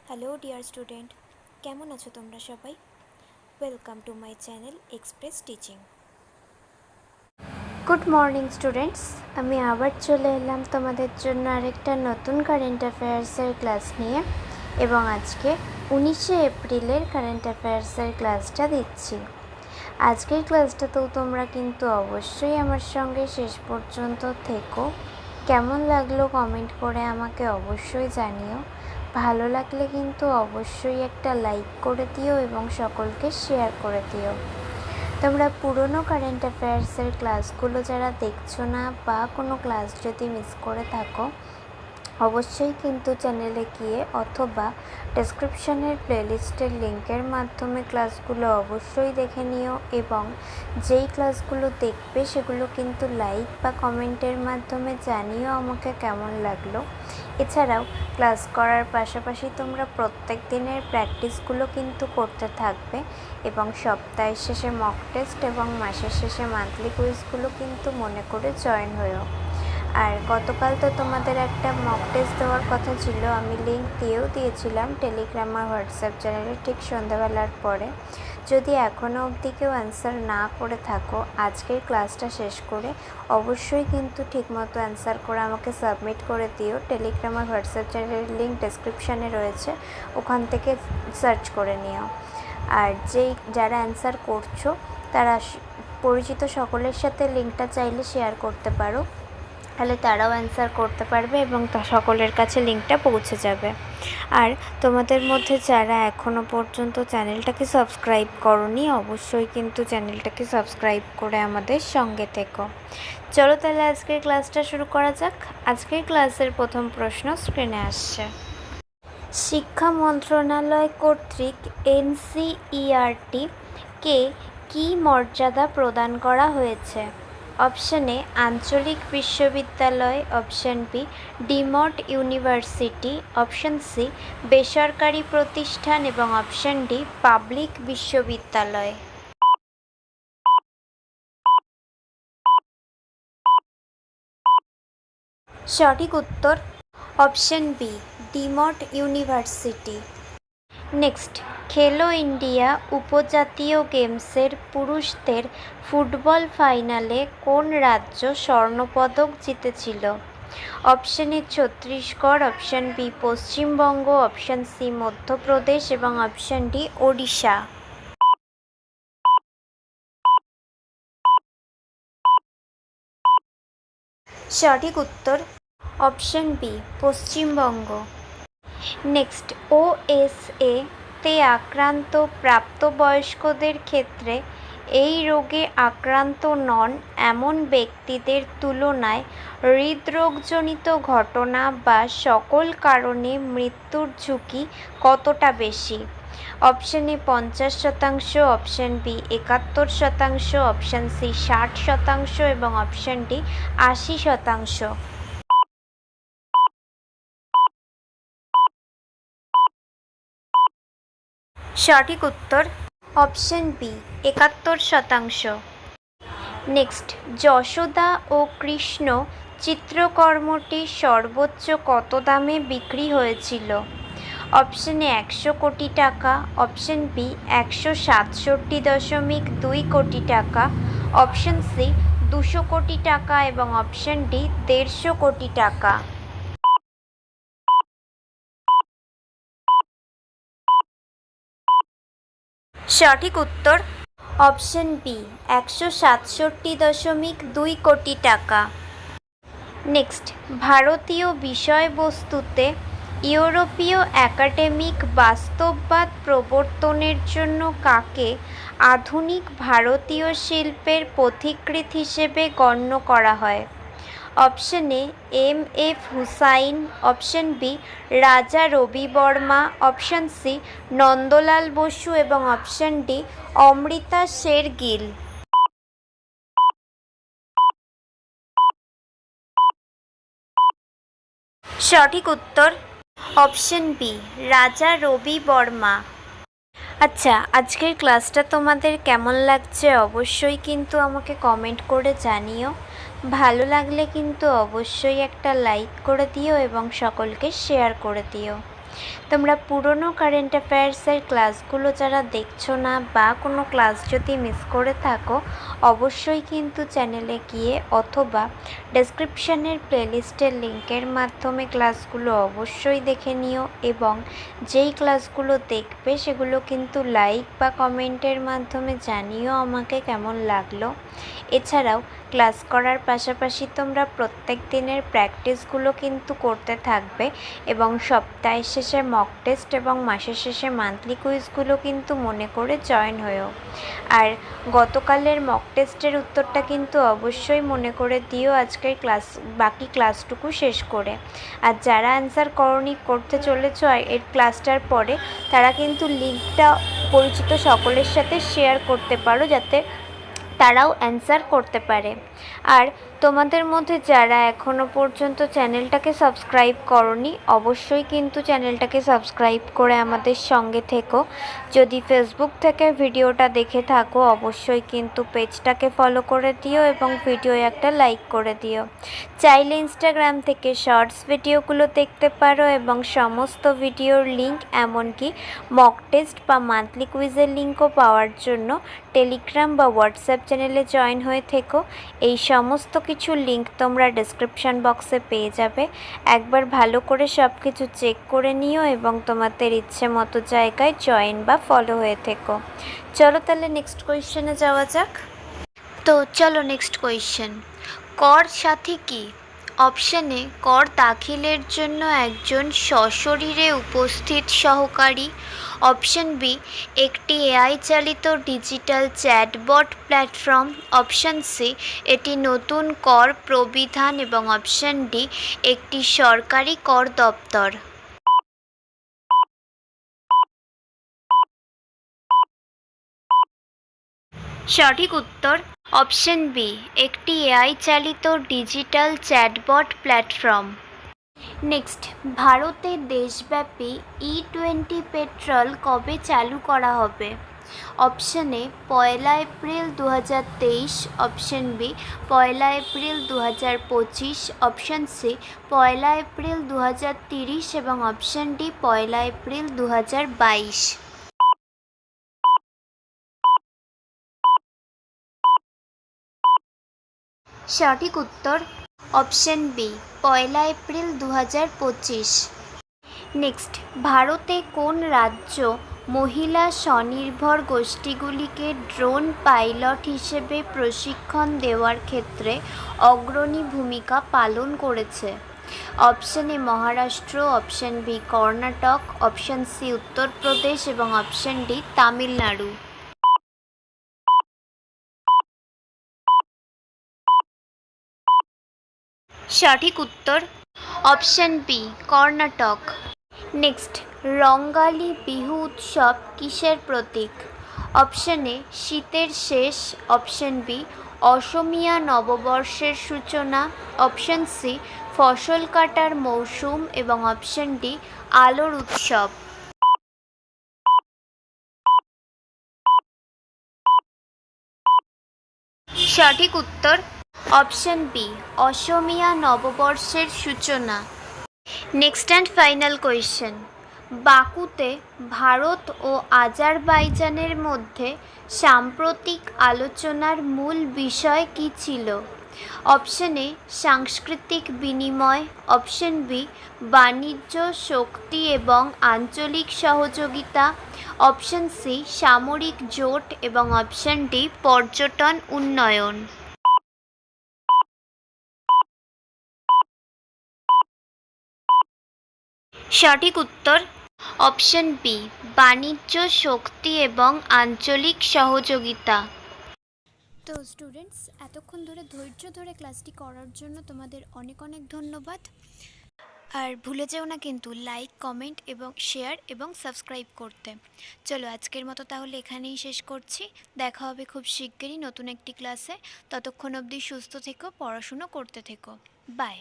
Hello dear student, কেমন আছো তোমরা সবাই? Welcome to my channel express teaching. Good morning students, আমি আবার চলে এলাম তোমাদের জন্য আরেকটা নতুন কারেন্ট অ্যাফেয়ার্সের ক্লাস নিয়ে, এবং আজকে 19শে এপ্রিলের কারেন্ট অ্যাফেয়ার্সের ক্লাসটা দিচ্ছি। আজকের ক্লাসটাতেও তোমরা কিন্তু অবশ্যই আমার সঙ্গে শেষ পর্যন্ত থেকো। কেমন লাগলো কমেন্ট করে আমাকে অবশ্যই জানিও। ভালো লাগলে কিন্তু অবশ্যই একটা লাইক করে দিও এবং সকলকে শেয়ার করে দিও। তোমরা পুরনো কারেন্ট অ্যাফেয়ার্সের ক্লাসগুলো যারা দেখছো না বা কোনো ক্লাস যদি মিস করে থাকো, অবশ্যই কিন্তু চ্যানেলে গিয়ে অথবা ডেসক্রিপশনের প্লেলিস্টের লিঙ্কের মাধ্যমে ক্লাসগুলো অবশ্যই দেখে নিও, এবং যেই ক্লাসগুলো দেখবে সেগুলো কিন্তু লাইক বা কমেন্টের মাধ্যমে জানিও আমাকে কেমন লাগলো। এছাড়াও ক্লাস করার পাশাপাশি তোমরা প্রত্যেক দিনের প্র্যাকটিসগুলো কিন্তু করতে থাকবে, এবং সপ্তাহের শেষে মক টেস্ট এবং মাসের শেষে মান্থলি কুইজগুলো কিন্তু মনে করে জয়েন হয়েও। আর গতকাল তো তোমাদের একটা মক টেস্ট দেওয়ার কথা ছিল, আমি লিঙ্ক দিয়েছিলাম টেলিগ্রাম আর হোয়াটসঅ্যাপ চ্যানেলে ঠিক সন্ধ্যাবেলার পরে। যদি এখনও অবধি কেউ অ্যান্সার না করে থাকো, আজকের ক্লাসটা শেষ করে অবশ্যই কিন্তু ঠিকমতো অ্যান্সার করে আমাকে সাবমিট করে দিও। টেলিগ্রাম আর হোয়াটসঅ্যাপ চ্যানেলের লিঙ্ক ডেসক্রিপশানে রয়েছে, ওখান থেকে সার্চ করে নিও। আর যারা অ্যান্সার করছো তারা পরিচিত সকলের সাথে লিঙ্কটা চাইলে শেয়ার করতে পারো, তাহলে তারাও অ্যান্সার করতে পারবে এবং সকলের কাছে লিঙ্কটা পৌঁছে যাবে। আর তোমাদের মধ্যে যারা এখনও পর্যন্ত চ্যানেলটাকে সাবস্ক্রাইব করোনি, অবশ্যই কিন্তু চ্যানেলটাকে সাবস্ক্রাইব করে আমাদের সঙ্গে থেকো। চলো তাহলে আজকের ক্লাসটা শুরু করা যাক। আজকের ক্লাসের প্রথম প্রশ্ন স্ক্রিনে আসছে। শিক্ষা মন্ত্রণালয় কর্তৃক এনসিইআরটি কে কী মর্যাদা প্রদান করা হয়েছে? অপশান এ আঞ্চলিক বিশ্ববিদ্যালয়, option B deemed university, option C বেসরকারি প্রতিষ্ঠান এবং অপশান ডি পাবলিক বিশ্ববিদ্যালয়। সঠিক উত্তর option B deemed university. Next, Khelo India উপজাতীয় গেমসের পুরুষদের ফুটবল ফাইনালে কোন রাজ্য স্বর্ণপদক জিতেছিল? Option A Chhattisgarh, option B Paschimbanga, option C Madhya Pradesh এবং অপশান ডি ওড়িশা। সঠিক উত্তর option B Paschimbanga. Next, OSA তে আক্রান্ত প্রাপ্তবয়স্কদের ক্ষেত্রে এই রোগে আক্রান্ত নন এমন ব্যক্তিদের তুলনায় হৃদরোগজনিত ঘটনা বা সকল কারণে মৃত্যুর ঝুঁকি কতটা বেশি? Option A 50%, option B 71%, option C 60% এবং অপশান ডি 80%। সঠিক উত্তর অপশান বি 71%। নেক্সট, যশোদা ও কৃষ্ণ চিত্রকর্মটি সর্বোচ্চ কত দামে বিক্রি হয়েছিল? অপশান এ 100 কোটি টাকা, অপশান বি 167.2 কোটি টাকা, অপশান সি 200 কোটি টাকা এবং অপশান ডি 150 কোটি টাকা। সঠিক উত্তর অপশান বি 167.2 কোটি টাকা। নেক্সট, ভারতীয় বিষয়বস্তুতে ইউরোপীয় একাডেমিক বাস্তববাদ প্রবর্তনের জন্য কাকে আধুনিক ভারতীয় শিল্পের পথিকৃৎ হিসেবে গণ্য করা হয়? Option A M F Husain, option B Raja Ravi Varma, option C Nandalal Bose এবং অপশান ডি অমৃতা শের গিল। সঠিক উত্তর অপশান বি রাজা রবি বর্মা। আচ্ছা, আজকের ক্লাসটা তোমাদের কেমন লাগছে অবশ্যই কিন্তু আমাকে কমেন্ট করে জানিও। ভালো লাগলে কিন্তু অবশ্যই একটা লাইক করে দিও এবং সকলকে শেয়ার করে দিও। তোমরা পুরনো কারেন্ট অ্যাফেয়ার্সের ক্লাসগুলো যারা দেখছো না বা কোনো ক্লাস যদি মিস করে থাকো, অবশ্যই কিন্তু চ্যানেলে গিয়ে অথবা ডেসক্রিপশানের প্লেলিস্টের লিঙ্কের মাধ্যমে ক্লাসগুলো অবশ্যই দেখে নিও এবং যেই ক্লাসগুলো দেখবে সেগুলো কিন্তু লাইক বা কমেন্টের মাধ্যমে জানিও আমাকে কেমন লাগলো। এছাড়াও ক্লাস করার পাশাপাশি তোমরা প্রত্যেক দিনের প্র্যাকটিসগুলো কিন্তু করতে থাকবে এবং সপ্তাহের শেষে মক টেস্ট এবং মাসের শেষে মান্থলি কুইজগুলো কিন্তু মনে করে জয়েন হয়েও। আর গতকালের মক টেস্টের উত্তরটা কিন্তু অবশ্যই মনে করে দিও আজকের বাকি ক্লাসটুকু শেষ করে। আর যারা অ্যান্সার করতে চলেছ এর ক্লাসটার পরে, তারা কিন্তু লিঙ্কটা পরিচিত সকলের সাথে শেয়ার করতে পারো যাতে তারাও অ্যান্সার করতে পারে। আর তোমাদের মধ্যে যারা এখনও পর্যন্ত চ্যানেলটাকে সাবস্ক্রাইব করনি, অবশ্যই কিন্তু চ্যানেলটাকে সাবস্ক্রাইব করে আমাদের সঙ্গে থেকো। যদি ফেসবুক থেকে ভিডিওটা দেখে থাকো, অবশ্যই কিন্তু পেজটাকে ফলো করে দিও এবং ভিডিও একটা লাইক করে দিও। চাইলে ইনস্টাগ্রাম থেকে শর্টস ভিডিওগুলো দেখতে পারো এবং সমস্ত ভিডিওর লিঙ্ক, এমনকি মক টেস্ট বা মান্থলি কুইজের লিঙ্কও পাওয়ার জন্য টেলিগ্রাম বা হোয়াটসঅ্যাপ চ্যানেলে জয়েন হয়ে থেকো। এই সমস্ত কিছু লিঙ্ক তোমরা ডেসক্রিপশান বক্সে পেয়ে যাবে। একবার ভালো করে সব কিছু চেক করে নিও এবং তোমাদের ইচ্ছে মতো জায়গায় জয়েন বা ফলো হয়ে থেকো। চলো তাহলে নেক্সট কোয়েশ্চেনে যাওয়া যাক। তো চলো নেক্সট কোয়েশ্চেন, কর সাথী কি? অপশানে কর দাখিলের জন্য একজন সশরীরে উপস্থিত সহকারী, অপশান বি একটি এআই চালিত digital chatbot platform, option C এটি নতুন কর প্রবিধান এবং অপশান ডি একটি সরকারি কর দপ্তর। সঠিক উত্তর অপশান বি, একটি এআই চালিত ডিজিটাল চ্যাটবট প্ল্যাটফর্ম। নেক্সট, ভারতে দেশব্যাপী E20 পেট্রোল কবে চালু করা হবে? অপশানে 1 April 2023, option B 1 April 2025, option C 1 April 2030 এবং অপশান ডি 1 এপ্রিল 2022। সঠিক উত্তর অপশান বি 1 এপ্রিল 2025। নেক্সট, ভারতে কোন রাজ্য মহিলা স্বনির্ভর গোষ্ঠীগুলিকে ড্রোন পাইলট হিসেবে প্রশিক্ষণ দেওয়ার ক্ষেত্রে অগ্রণী ভূমিকা পালন করেছে? Option A Maharashtra, option B Karnataka, option C Uttar Pradesh এবং অপশান ডি তামিলনাড়ু। সঠিক উত্তর option B Karnataka. Next, Rongali Bihu উৎসব কিসের প্রতীক? অপশানে শীতের শেষ, অপশান বি অসমীয়া নববর্ষের সূচনা, অপশান সি ফসল কাটার মৌসুম এবং অপশান ডি আলোর উৎসব। সঠিক উত্তর অপশান বি অসমীয়া নববর্ষের সূচনা। নেক্সট অ্যান্ড ফাইনাল কোয়েশ্চেন, বাকুতে ভারত ও আজারবাইজানের মধ্যে সাম্প্রতিক আলোচনার মূল বিষয় কী ছিল? অপশানে সাংস্কৃতিক বিনিময়, অপশান বি বাণিজ্য, শক্তি এবং আঞ্চলিক সহযোগিতা, অপশান সি সামরিক জোট এবং অপশান ডি পর্যটন উন্নয়ন। সঠিক উত্তর অপশান বি বাণিজ্য, শক্তি এবং আঞ্চলিক সহযোগিতা। তো স্টুডেন্টস, এতক্ষণ ধরে ধৈর্য ধরে ক্লাসটি করার জন্য তোমাদের অনেক অনেক ধন্যবাদ। আর ভুলে যেও না কিন্তু লাইক, কমেন্ট এবং শেয়ার এবং সাবস্ক্রাইব করতে। চলো আজকের মতো তাহলে এখানেই শেষ করছি। দেখা হবে খুব শিগগিরই নতুন একটি ক্লাসে। ততক্ষণ অবধি সুস্থ থেকো, পড়াশুনো করতে থেকো। বাই।